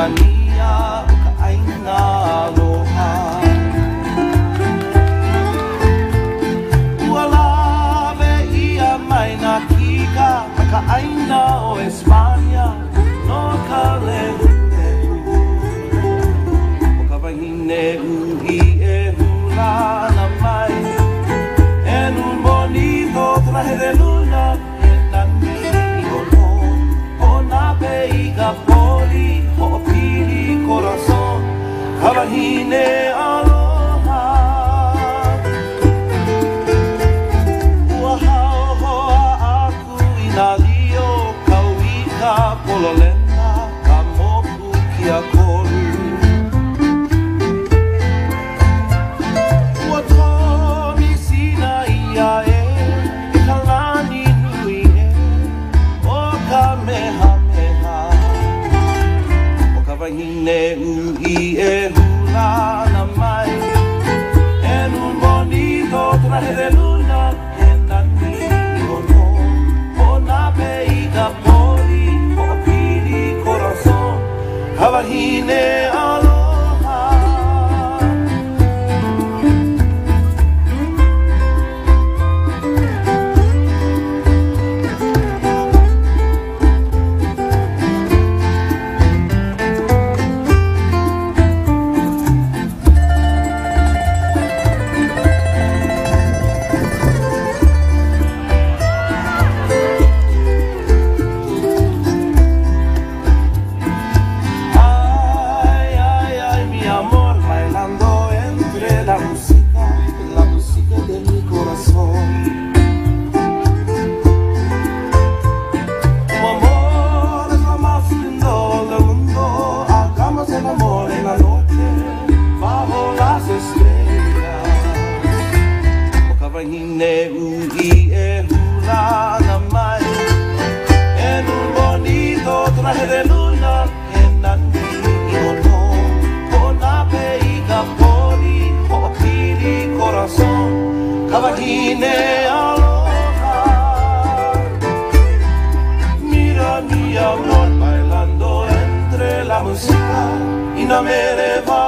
mania o ka aina aloha. Ua lawe ia mai nā kika ma ka aina o Espanya no ka lehule. O ka wahine ui e hula na mai e nun bonito traje luna e nani o no o nā peiga poli o pili corazon ka wahine aloha. Ua hao hoa aku i nā lio kauika pololena ka moku ki a koru. Ua tomi sina ia e ka lani nui e o ka meha meha. O ka wahine ui e hula na mai e nun bonito traje de luna e nani o no o nā peiga poli o pili corazon ka wahine aloha. Wahine ui e hula na mai e nun bonito traje de luna e nani o no o nā peiga poli o pili corazon ka wahine aloha. Mira mi amor bailando entre la música y no me levanta